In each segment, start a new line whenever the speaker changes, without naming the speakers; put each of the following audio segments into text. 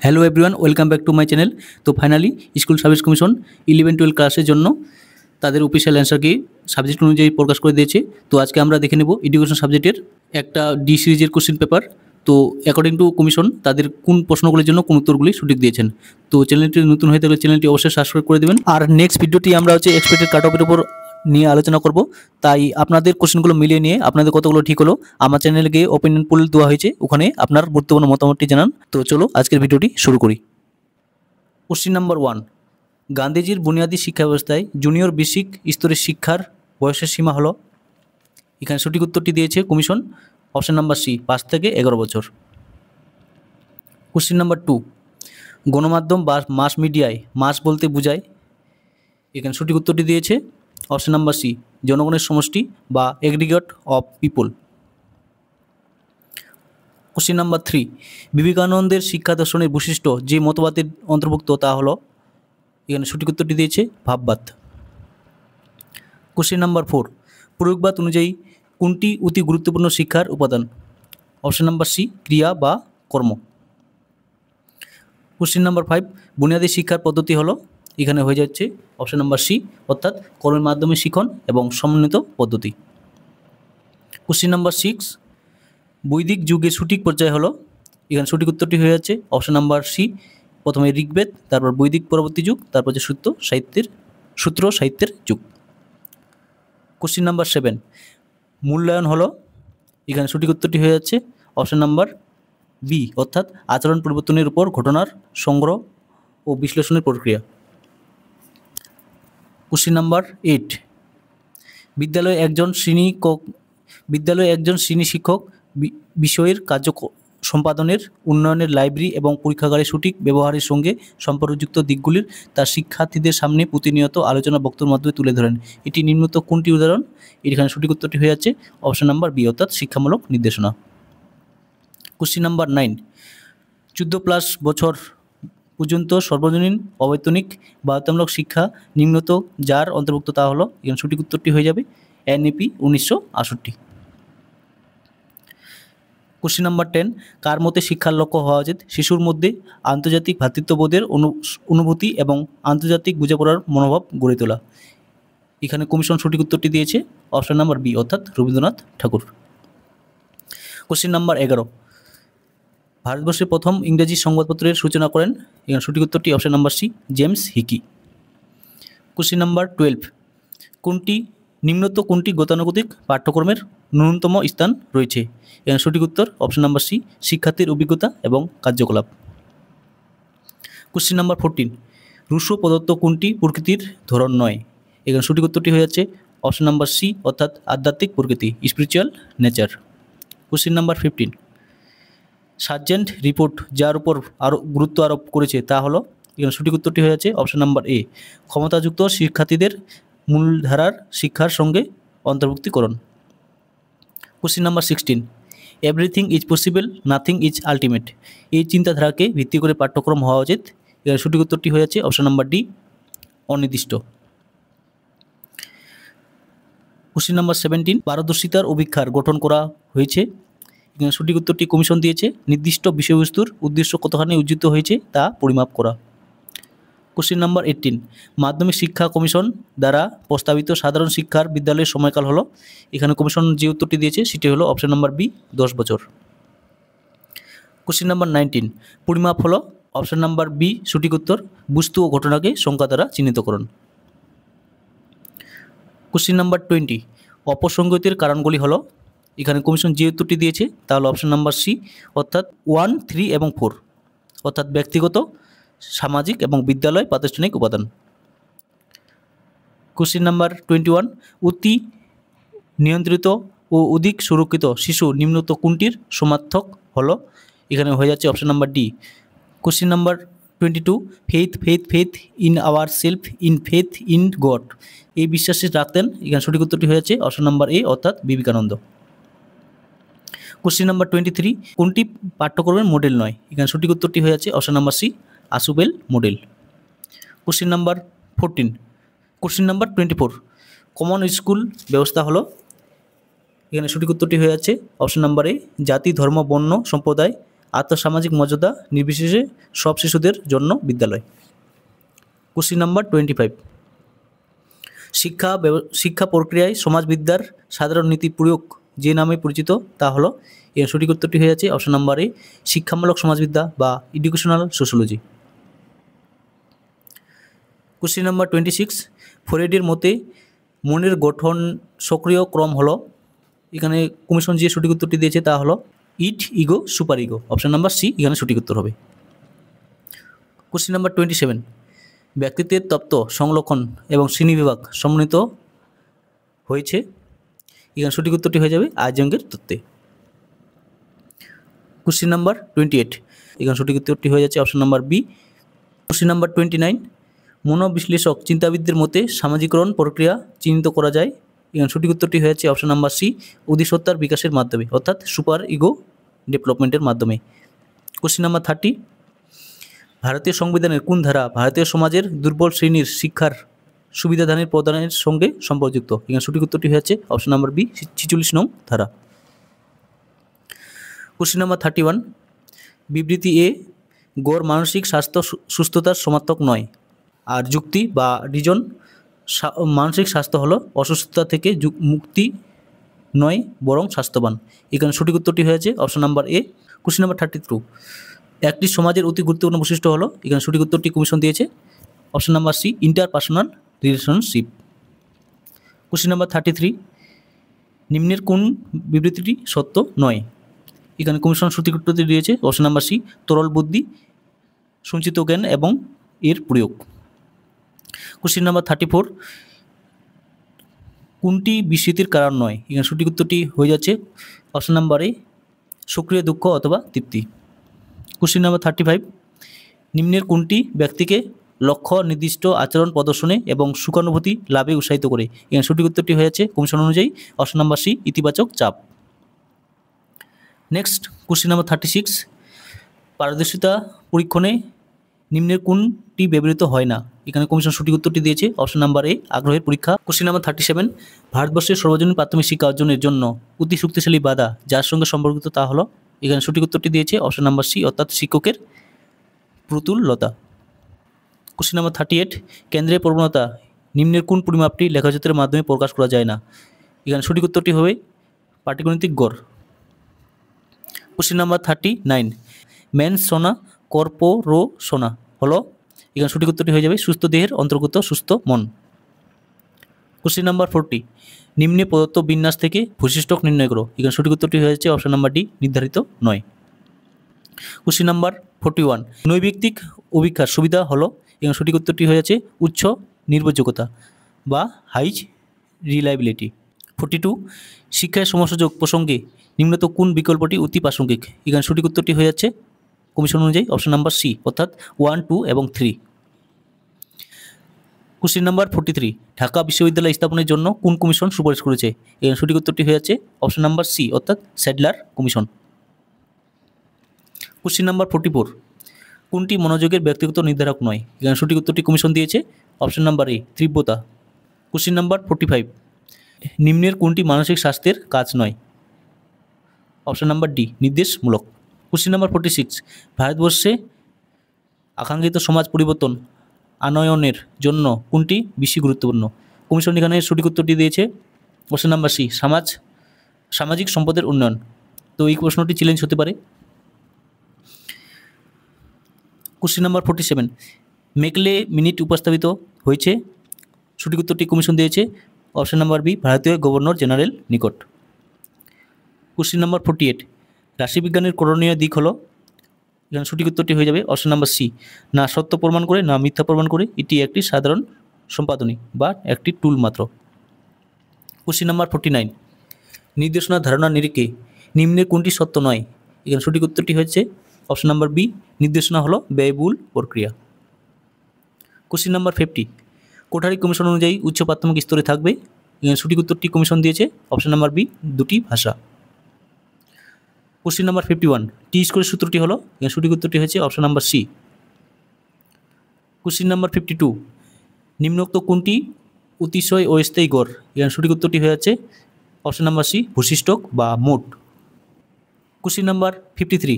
Hello everyone, welcome back to my channel. তো finally school service commission 11-12 ক্লাসের জন্য তাদের অফিসিয়াল অ্যান্সার কি সাবজেক্ট অনুযায়ী প্রকাশ করে দিয়েছে। তো আজকে আমরা দেখে নেব এডুকেশন সাবজেক্টের একটা ডি সিরিজের কোশ্চেন পেপার। তো অ্যাকর্ডিং টু কমিশন তাদের কোন প্রশ্নগুলির জন্য কোন উত্তরগুলি সঠিক দিয়েছেন। তো চ্যানেলটি নতুন হয়ে থাকলে চ্যানেলটি অবশ্যই সাবস্ক্রাইব করে দেবেন। আর নেক্সট ভিডিওটি আমরা এক্সপেক্টেড কাট অফের উপর নিয়ে আলোচনা করব। তাই আপনাদের কোশ্চেনগুলো মিলিয়ে নিয়ে আপনাদের কতগুলো ঠিক হলো আমার চ্যানেলে গিয়ে ওপিনিয়ন পোল দেওয়া হয়েছে, ওখানে আপনার গুরুত্বপূর্ণ মতামতটি জানান। তো চলো আজকের ভিডিওটি শুরু করি। কোশ্চেন নাম্বার 1, গান্ধীজির বুনিয়াদী শিক্ষা ব্যবস্থায় জুনিয়র বেসিক স্তরের শিক্ষার বয়সের সীমা হলো। এখানে সঠিক উত্তরটি দিয়েছে কমিশন, অপশন নাম্বার সি, 5 থেকে 11 বছর। কোশ্চেন নাম্বার 2, গণমাধ্যম বা মাস মিডিয়ায় মাস বলতে বোঝায়। এখানে সঠিক উত্তরটি দিয়েছে অপশন নাম্বার সি, জনগণের সমষ্টি বা aggregate of people. Question number 3, বিবেকানন্দের শিক্ষা দর্শনের বৈশিষ্ট্য যে মতবাদের অন্তর্ভুক্ত তা হলো। এখানে সঠিক উত্তরটি দিয়েছে ভাববাদ। কোশ্চেন নাম্বার 4, প্রয়োগবাদ অনুযায়ী কোনটি অতি গুরুত্বপূর্ণ শিক্ষার উপাদান। অপশন নাম্বার সি, ক্রিয়া বা কর্ম। কোশ্চেন নাম্বার 5, বুনিয়াদী শিক্ষার পদ্ধতি হলো। এখানে হয়ে যাচ্ছে অপশন নাম্বার সি, অর্থাৎ কর্মের মাধ্যমে শিখন এবং সমন্বিত পদ্ধতি। কোশ্চেন নাম্বার 6, বৈদিক যুগের সঠিক পর্যায় হলো। এখানে সঠিক উত্তরটি হয়ে যাচ্ছে অপশন নাম্বার সি, প্রথমে ঋগ্বেদ, তারপর বৈদিক পরবর্তী যুগ, তারপর যে সূত্র সাহিত্যের যুগ। কোশ্চেন নাম্বার 7, মূল্যায়ন হলো। এখানে সঠিক উত্তরটি হয়ে যাচ্ছে অপশন নাম্বার বি, অর্থাৎ আচরণ পরিবর্তনের উপর ঘটনার সংগ্রহ ও বিশ্লেষণের প্রক্রিয়া। কোশ্চেন নাম্বার 8, বিদ্যালয়ে একজন শ্রেণী শিক্ষক বিষয়ের কার্য সম্পাদনের, উন্নয়নের, লাইব্রেরি এবং পরীক্ষাগারের সঠিক ব্যবহারের সঙ্গে সম্পর্কযুক্ত দিকগুলির তার শিক্ষার্থীদের সামনে প্রতিনিয়ত আলোচনা বক্তব্যের মাধ্যমে তুলে ধরেন। এটি নিম্নত কোনটি উদাহরণ। এখানে সঠিক উত্তরটি হয়ে যাচ্ছে অপশন নাম্বার বি, অর্থাৎ শিক্ষামূলক নির্দেশনা। কোশ্চেন নাম্বার 9, 14+ বছর পর্যন্ত সর্বজনীন অবৈতনিক বাধ্যতামূলক শিক্ষা নিম্নত যার অন্তর্ভুক্ত তা হলো। এখানে সঠিক উত্তরটি হয়ে যাবে এনইপি 1968। কোশ্চেন নাম্বার 10, কার মতে শিক্ষার লক্ষ্য হওয়া উচিত। শিশুর মধ্যে আন্তর্জাতিক ভ্রাতৃত্ববোধের অনুভূতি এবং আন্তর্জাতিক বোঝাপড়ার মনোভাব গড়ে তোলা। এখানে কমিশন সঠিক উত্তরটি দিয়েছে অপশন নাম্বার বি, অর্থাৎ রবীন্দ্রনাথ ঠাকুর। কোশ্চেন নাম্বার 11, ভারতবর্ষের প্রথম ইংরেজি সংবাদপত্রের সূচনা করেন। এখানে সঠিক উত্তরটি option number C, James Hickey. Question number 12, নিম্নত কোনটি গতানুগতিক পাঠ্যক্রমের ন্যূনতম স্থান রয়েছে। এখানে সঠিক উত্তর অপশন নাম্বার সি, শিক্ষার্থীর অভিজ্ঞতা এবং কার্যকলাপ। কোশ্চেন নাম্বার 14, রুশো প্রদত্ত কোনটি প্রকৃতির ধরন নয়। এখানে সঠিক উত্তরটি হয়ে যাচ্ছে অপশন নাম্বার সি, অর্থাৎ আধ্যাত্মিক প্রকৃতি, spiritual nature. Question number 15, sergeant report যার উপর আরও গুরুত্ব আরোপ করেছে তা হলো। এখানে সঠিক উত্তরটি হয়ে যাচ্ছে অপশন নাম্বার এ, ক্ষমতাযুক্ত শিক্ষার্থীদের মূলধারার শিক্ষার সঙ্গে অন্তর্ভুক্তিকরণ। Question number 16, everything is possible, nothing is ultimate. এই চিন্তাধারাকে ভিত্তি করে পাঠ্যক্রম হওয়া উচিত। এর সঠিক উত্তরটি হয়ে যাচ্ছে অপশন নাম্বার ডি, অনির্দিষ্ট। কোশ্চেন নাম্বার 17, পারদর্শিতার অভিক্ষার গঠন করা হয়েছে। এখানে সঠিক উত্তরটি কমিশন দিয়েছে নির্দিষ্ট বিষয়বস্তুর উদ্দেশ্য কতখানি উজ্জিত হয়েছে তা পরিমাপ করা। কোশ্চেন নাম্বার 18, মাধ্যমিক শিক্ষা কমিশন দ্বারা প্রস্তাবিত সাধারণ শিক্ষার বিদ্যালয়ের সময়কাল হলো। এখানে কমিশন যে উত্তরটি দিয়েছে সেটি হলো অপশন নাম্বার বি, 10 বছর। কোশ্চেন নাম্বার 19, পরিমাপ হলো। অপশন নাম্বার বি সঠিক উত্তর, বস্তু ও ঘটনাকে সংখ্যা দ্বারা চিহ্নিতকরণ। কোশ্চেন নাম্বার 20, অপসংগতির কারণগুলি হলো। এখানে কমিশন যে উত্তরটি দিয়েছে তা হলো অপশন নাম্বার সি, অর্থাৎ 1, 3 এবং 4, অর্থাৎ ব্যক্তিগত, সামাজিক এবং বিদ্যালয় প্রাতিষ্ঠানিক উপাদান। কোশ্চেন নাম্বার 21, অতি নিয়ন্ত্রিত ও অধিক সুরক্ষিত শিশু নিম্নত কোনটির সমার্থক হলো। এখানে হয়ে যাচ্ছে option number D. Question number 22, faith in our self, in faith in god. এই বিশ্বাসে রাখতেন। এখানে সঠিক উত্তরটি হয়ে যাচ্ছে অপশন নাম্বার এ, অর্থাৎ বিবেকানন্দ। কোশ্চেন নাম্বার 23, কোনটি পাঠ্যক্রমের মডেল নয়। এখানে সঠিক উত্তরটি হয়ে যাচ্ছে option number C, Ausubel model. Question number 14, question number 24, common school ব্যবস্থা হলো। এখানে সঠিক উত্তরটি হয়ে যাচ্ছে অপশন নাম্বার এ, জাতি, ধর্ম, বর্ণ, সম্প্রদায় আর্থসামাজিক মর্যাদা নির্বিশেষে সব শিশুদের জন্য বিদ্যালয়। কোশ্চিন নাম্বার 25, শিক্ষা প্রক্রিয়ায় সমাজবিদ্যার সাধারণ নীতি প্রয়োগ যে নামে পরিচিত তা হলো, এর সঠিক উত্তরটি হয়ে যাচ্ছে অপশন নাম্বার এ, শিক্ষামূলক সমাজবিদ্যা বা এডুকেশনাল সোশ্যোলজি। কোশ্চিন নাম্বার 26, ফ্রয়েডের মতে মনের গঠন সক্রিয় ক্রম হলো, এখানে কমিশন যে সঠিক উত্তরটি দিয়েছে তা হলো id, ego, super ego. Option number C এখানে সঠিক উত্তর হবে। কোশ্চিন নাম্বার 27, ব্যক্তিত্বের তত্ত্ব সংরক্ষণ এবং শ্রেণীবিভাগ সমন্বিত হয়েছে, এখানে সঠিক উত্তরটি হয়ে যাবে আইজেঙ্কের তত্ত্বে। কোশ্চিন নাম্বার 28, এখানে সঠিক উত্তরটি হয়ে যাচ্ছে option number B. Question number 29, মনোবিশ্লেষক চিন্তাবিদদের মতে সামাজিকরণ প্রক্রিয়া চিহ্নিত করা যায়, এখানে সঠিক উত্তরটি হয়েছে অপশন নাম্বার সি, অধিসত্তার বিকাশের মাধ্যমে অর্থাৎ সুপার ইগো ডেভেলপমেন্টের মাধ্যমে। কোশ্চিন নাম্বার 30, ভারতীয় সংবিধানের কোন ধারা ভারতীয় সমাজের দুর্বল শ্রেণীর শিক্ষার সুবিধাদানের প্রদানের সঙ্গে সম্পর্কযুক্ত, এখানে সঠিক উত্তরটি হয়েছে অপশন নাম্বার বি, 46 নং ধারা। কোশ্চিন নাম্বার 31, বিবৃতি এ গড় মানসিক স্বাস্থ্য সুস্থতার সমার্থক নয়, আর যুক্তি বা রিজন মানসিক স্বাস্থ্য হলো অসুস্থতা থেকে মুক্তি নয় বরং স্বাস্থ্যবান, এখানে সঠিক উত্তরটি হয়েছে অপশন নাম্বার এ। কোশ্চিন নাম্বার 32, একটি সমাজের অতি গুরুত্বপূর্ণ বৈশিষ্ট্য হলো, এখানে সঠিক উত্তরটি কমিশন দিয়েছে option number C, interpersonal relationship. Question number 33, নিম্নের কোন বিবৃতিটি সত্য নয়, এখানে কমিশন সঠিক উত্তরটি দিয়েছে অপশন নাম্বার সি, তরল বুদ্ধি, সঞ্চিত জ্ঞান এবং এর প্রয়োগ। কোশ্চিন নাম্বার 34, কোনটি বিস্মৃতির কারণ নয়, এখানে সঠিক উত্তরটি হয়ে যাচ্ছে অপশন নাম্বার এ, সক্রিয় দুঃখ অথবা তৃপ্তি। কোশ্চিন নাম্বার 35, নিম্নের কোনটি ব্যক্তিকে লক্ষ্য নির্দিষ্ট আচরণ প্রদর্শনে এবং সুখানুভূতি লাভে উৎসাহিত করে, এখানে সঠিক উত্তরটি হয়ে যাচ্ছে কমিশন অনুযায়ী অপশন নাম্বার সি, ইতিবাচক চাপ। নেক্সট কোশ্চিন নাম্বার 36, পারদর্শিতা পরীক্ষণে নিম্নের কোনটি ব্যবহৃত হয় না, এখানে কমিশন সঠিক উত্তরটি দিয়েছে অপশন নাম্বার এ, আগ্রহের পরীক্ষা। কোশ্চিন নাম্বার 37, ভারতবর্ষের সর্বজনীন প্রাথমিক শিক্ষা অর্জনের জন্য অতি শক্তিশালী বাধা যার সঙ্গে সম্পর্কিত তা হলো, এখানে সঠিক উত্তরটি দিয়েছে অপশন নাম্বার সি, অর্থাৎ শিক্ষকের প্রতুলতা। কোশ্চিন নাম্বার 38, কেন্দ্রের প্রবণতা নিম্নের কোন পরিমাপটি লেখাচিত্রের মাধ্যমে প্রকাশ করা যায় না, এখানে সঠিক উত্তরটি হবে পাটিগণিতিক গড়। কোশ্চিন নাম্বার 39, মেনসোনা কর্পোরোসোনা হলো, এখানে সঠিক উত্তরটি হয়ে যাবে সুস্থ দেহের অন্তর্গত সুস্থ মন। কোশ্চিন নাম্বার 40, নিম্নে প্রদত্ত বিন্যাস থেকে বৈশিষ্ট্য নির্ণয় করো, এখানে সঠিক উত্তরটি হয়ে যাচ্ছে অপশন নাম্বার ডি, নির্ধারিত নয়। কোশ্চিন নাম্বার 41, নৈর্ব্যক্তিক অভিক্ষার সুবিধা হলো, এখানে সঠিক উত্তরটি হয়ে যাচ্ছে উচ্চ নির্ভরযোগ্যতা বা হাইজ রিলায়েবিলিটি। 42, শিক্ষায় সমসুযোগ প্রসঙ্গে নিম্নত কোন বিকল্পটি অতি প্রাসঙ্গিক, এখানে সঠিক উত্তরটি হয়ে যাচ্ছে কমিশন অনুযায়ী অপশন নাম্বার সি, অর্থাৎ 1, 2 এবং 3। কোশ্চিন নাম্বার 43, ঢাকা বিশ্ববিদ্যালয় স্থাপনের জন্য কোন কমিশন সুপারিশ করেছে, এখানে সঠিক উত্তরটি হয়ে যাচ্ছে অপশন নাম্বার সি, অর্থাৎ স্যাডলার কমিশন। কোশ্চিন নাম্বার 44, কোনটি মনোযোগের ব্যক্তিগত নির্ধারক নয়, এখানে সঠিক উত্তরটি কমিশন দিয়েছে অপশন নাম্বার এ, তীব্রতা। কোশ্চিন নাম্বার 45, নিম্নের কোনটি মানসিক স্বাস্থ্যের কাজ নয়, অপশন নাম্বার ডি, নির্দেশমূলক। কোশ্চিন নাম্বার 46, ভারতবর্ষে আকাঙ্ক্ষিত সমাজ পরিবর্তন আনয়নের জন্য কোনটি বেশি গুরুত্বপূর্ণ, কমিশন এখানে সঠিক উত্তরটি দিয়েছে অপশন নাম্বার সি, সামাজিক সম্পদের উন্নয়ন। তো এই প্রশ্নটি চ্যালেঞ্জ হতে পারে। কোশ্চিন নাম্বার 47, মেকলে মিনিট উপস্থাপিত হয়েছে, সঠিক উত্তরটি কমিশন দিয়েছে অপশন নাম্বার বি, ভারতীয় গভর্নর জেনারেল নিকট। কোশ্চিন নাম্বার 48, রাশিবিজ্ঞানের করণীয় দিক হলো, এখানে সঠিক উত্তরটি হয়ে যাবে অপশন নাম্বার সি, না সত্য প্রমাণ করে না মিথ্যা প্রমাণ করে, এটি একটি সাধারণ সম্পাদনী বা একটি টুল মাত্র। কোশ্চিন নাম্বার 49, নির্দেশনা ধারণা নিরিখে নিম্নের কোনটি সত্য নয়, এখানে সঠিক উত্তরটি হচ্ছে অপশন নাম্বার বি, নির্দেশনা হলো ব্যয়বহুল প্রক্রিয়া। কোশ্চিন নাম্বার 50, কোঠারি কমিশন অনুযায়ী উচ্চ প্রাথমিক স্তরে থাকবে, এখানে সঠিক উত্তরটি কমিশন দিয়েছে অপশন নাম্বার বি, দুটি ভাষা। কোশ্চিন নাম্বার 51, টি স্কোয়ারের সূত্রটি হলো, এখানে সঠিক উত্তরটি হয়েছে option number C. Question number 52, নিম্নোক্ত কোনটি অতিশয় অস্থায়ী গড়, এখানে সঠিক উত্তরটি হয়ে যাচ্ছে অপশন নাম্বার সি, ভূশিষ্টক বা মোট। কোশ্চিন নাম্বার 53,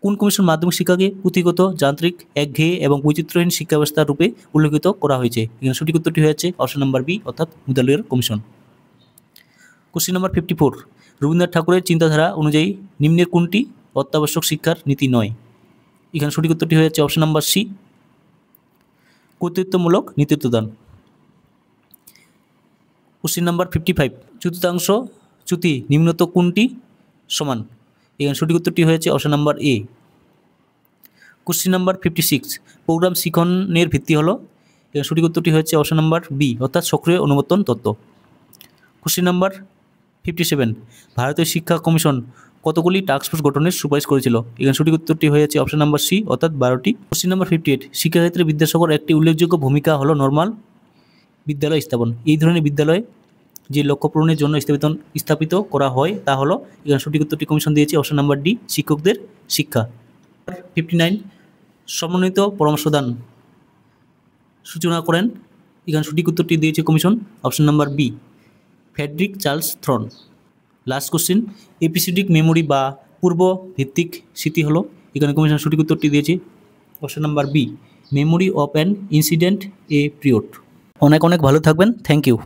কোন কমিশন মাধ্যমিক শিক্ষাকে পুঁথিগত, যান্ত্রিক, একঘেয়ে এবং বৈচিত্র্যহীন শিক্ষা ব্যবস্থার রূপে উল্লেখিত করা হয়েছে? এখানে সঠিক উত্তরটি হয়েছে অপশন নাম্বার বি অর্থাৎ Mudaliar commission. Question number 54, Rabindranath ঠাকুরের চিন্তাধারা অনুযায়ী নিম্নের কোনটি অত্যাবশ্যক শিক্ষার নীতি নয়? এখানে সঠিক উত্তরটি হয়েছে অপশন নাম্বার সি কর্তৃত্বমূলক নেতৃত্বদান। কোশ্চেন নাম্বার 55, চতুর্থাংশ চ্যুতি নিম্নত কোনটি সমান? এখানে সঠিক উত্তরটি হয়েছে option number A. Question number 56, programme শিখনের ভিত্তি হলো? এখানে সঠিক উত্তরটি হয়েছে অপশন নাম্বার বি অর্থাৎ সক্রিয় অনুবর্তন তত্ত্ব। কোশ্চেন নাম্বার 57, ভারতীয় শিক্ষা কমিশন কতগুলি টাস্কফোর্স গঠনের সুপারিশ করেছিল? এখানে সঠিক উত্তরটি হয়েছে অপশন নাম্বার সি অর্থাৎ 12টি। কোশ্চেন নাম্বার 58, শিক্ষাক্ষেত্রে বিদ্যাসাগর একটি উল্লেখযোগ্য ভূমিকা হলো নর্মাল বিদ্যালয় স্থাপন। এই ধরনের বিদ্যালয় যে লক্ষ্য পূরণের জন্য স্থাপিত করা হয় তা হলো? এখানে সঠিক উত্তরটি কমিশন দিয়েছে অপশন নাম্বার ডি শিক্ষকদের শিক্ষা। 59, সমন্বিত পরামর্শদান সূচনা করেন? এখানে সঠিক উত্তরটি দিয়েছে commission option number B Frederick Charles Thorn. Last question, episodic memory বা পূর্ব ভিত্তিক স্মৃতি হলো? এখানে কমিশন সঠিক উত্তরটি দিয়েছে option number B memory of an incident a period. অনেক ভালো থাকবেন, থ্যাংক ইউ।